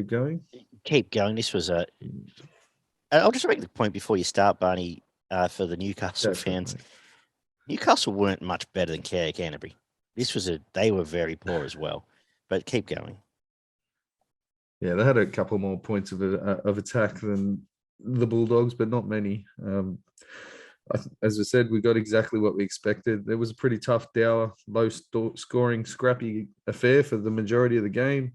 keep going? Keep going. This was a... I'll just make the point before you start, Barney, for the Newcastle fans. Newcastle weren't much better than Canterbury. They were very poor as well, but keep going. Yeah, they had a couple more points of attack than the Bulldogs, but not many. As I said, we got exactly what we expected. It was a pretty tough, dour, low-scoring, scrappy affair for the majority of the game.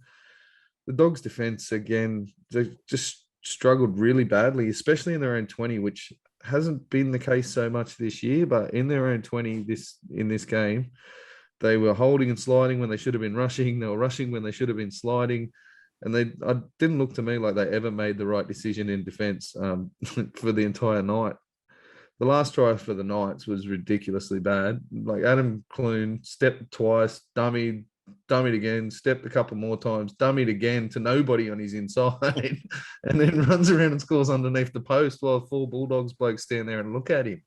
The Dogs' defence, again, they just struggled really badly, especially in their own 20, which hasn't been the case so much this year, but in their own 20 in this game, they were holding and sliding when they should have been rushing. They were rushing when they should have been sliding. And I didn't look to me like they ever made the right decision in defence for the entire night. The last try for the Knights was ridiculously bad. Like Adam Clune stepped twice, dummied again, stepped a couple more times, dummied again to nobody on his inside, and then runs around and scores underneath the post while 4 Bulldogs blokes stand there and look at him.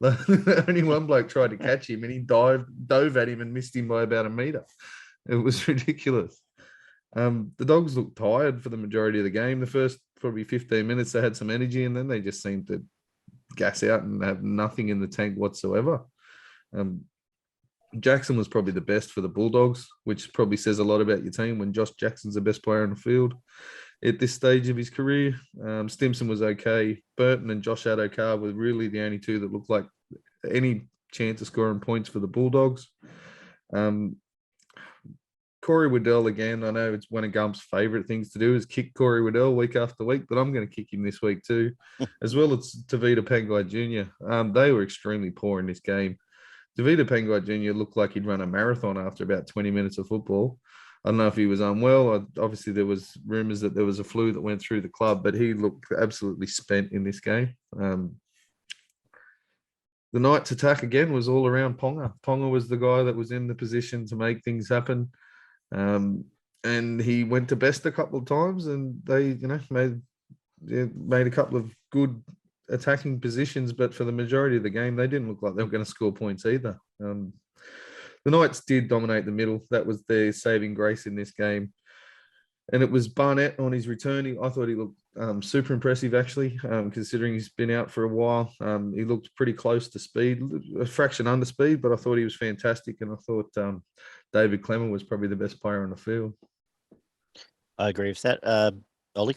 Only one bloke tried to catch him, and he dove at him and missed him by about a metre. It was ridiculous. The Dogs looked tired for the majority of the game. The first probably 15 minutes, they had some energy, and then they just seemed to gas out and have nothing in the tank whatsoever. Jackson was probably the best for the Bulldogs, which probably says a lot about your team when Josh Jackson's the best player on the field at this stage of his career. Stimson was okay. Burton and Josh Adokar were really the only two that looked like any chance of scoring points for the Bulldogs. Corey Waddell, again, I know it's one of Gump's favourite things to do is kick Corey Waddell week after week, but I'm going to kick him this week too, as well as Tavita Pangai Jr. They were extremely poor in this game. Tavita Pangai Jr. looked like he'd run a marathon after about 20 minutes of football. I don't know if he was unwell. Obviously, there was rumours that there was a flu that went through the club, but he looked absolutely spent in this game. The Knights' attack, again, was all around Ponga. Ponga was the guy that was in the position to make things happen. And he went to best a couple of times, and they, made a couple of good attacking positions. But for the majority of the game, they didn't look like they were going to score points either. The Knights did dominate the middle. That was their saving grace in this game. And it was Barnett on his return. I thought he looked super impressive, actually, considering he's been out for a while. He looked pretty close to speed, a fraction under speed, but I thought he was fantastic. And I thought David Clemmer was probably the best player on the field. I agree with that. Ollie?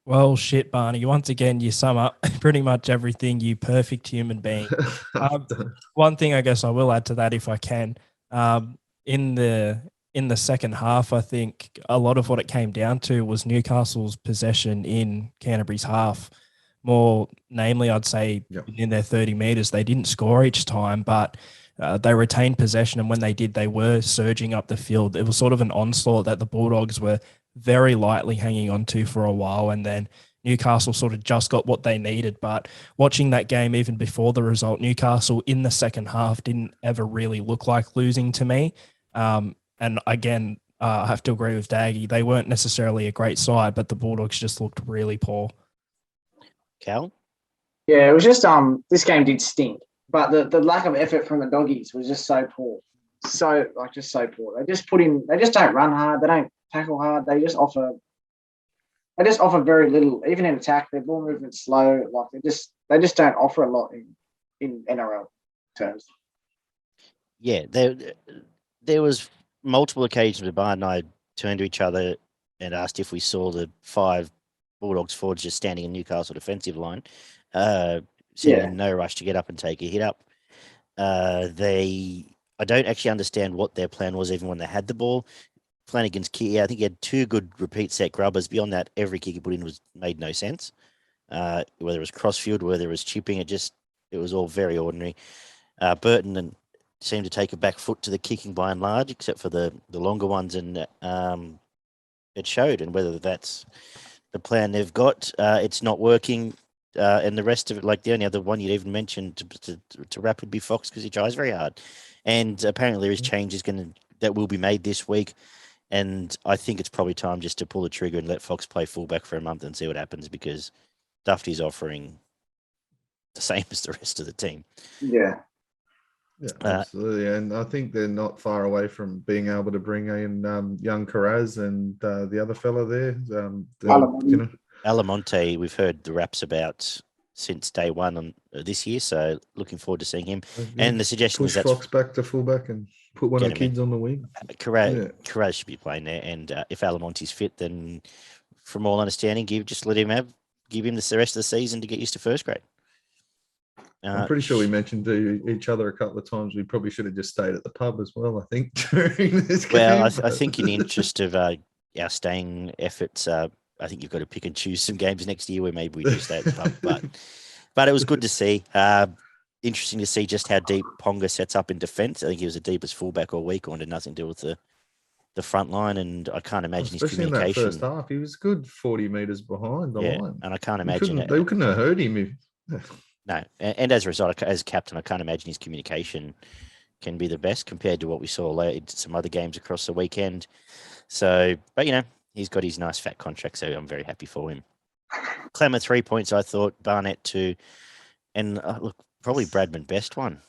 Well, shit, Barney. Once again, you sum up pretty much everything, you perfect human being. One thing I guess I will add to that if I can. In the second half, I think a lot of what it came down to was Newcastle's possession in Canterbury's half. More namely, I'd say in their 30 metres, they didn't score each time, but they retained possession. And when they did, they were surging up the field. It was sort of an onslaught that the Bulldogs were very lightly hanging on to for a while. And then Newcastle sort of just got what they needed. But watching that game, even before the result, Newcastle in the second half didn't ever really look like losing to me. And again, I have to agree with Daggy. They weren't necessarily a great side, but the Bulldogs just looked really poor. Cal? Yeah, it was just this game did stink, but the lack of effort from the Doggies was just so poor. Just so poor. They just don't run hard, they don't tackle hard, they just offer very little. Even in attack, their ball movement's slow. Like they just don't offer a lot in NRL terms. Yeah, there was multiple occasions where Barn and I turned to each other and asked if we saw the 5 Bulldogs forwards just standing in Newcastle defensive line, seeming in no rush to get up and take a hit up. I don't actually understand what their plan was even when they had the ball. Flanagan's kick, I think he had 2 good repeat set grubbers. Beyond that, every kick he put in made no sense. Whether it was crossfield, whether it was chipping, it was all very ordinary. Burton seemed to take a back foot to the kicking by and large, except for the longer ones, and it showed. And whether that's the plan they've got, it's not working. And the rest of it, like the only other one you'd even mentioned to wrap would be Fox, because he tries very hard. And apparently there is changes that will be made this week. And I think it's probably time just to pull the trigger and let Fox play fullback for a month and see what happens, because Dufty's offering the same as the rest of the team. Yeah. Yeah, absolutely. And I think they're not far away from being able to bring in young Carraz and the other fella there. Alamonte, we've heard the raps about since day one on this year, so looking forward to seeing him. And the suggestion push is that Fox back to fullback and put one of the kids on the wing. Carraz should be playing there, and if Alamonte's fit, then from all understanding, give him the rest of the season to get used to first grade. I'm pretty sure we mentioned to each other a couple of times we probably should have just stayed at the pub as well, I think, during this game. Well, I think in the interest of our staying efforts, I think you've got to pick and choose some games next year where maybe we do stay at the pub. But it was good to see. Interesting to see just how deep Ponga sets up in defence. I think he was the deepest fullback all week, wanted nothing to do with the front line, and I can't imagine his communication. Especially in that first half, he was good 40 metres behind the line. And I can't imagine they couldn't have heard him. No, and as a result, as captain, I can't imagine his communication can be the best compared to what we saw in some other games across the weekend. So, but he's got his nice fat contract, so I'm very happy for him. Clemmer 3 points, I thought. Barnett 2, and look, probably Bradman best one.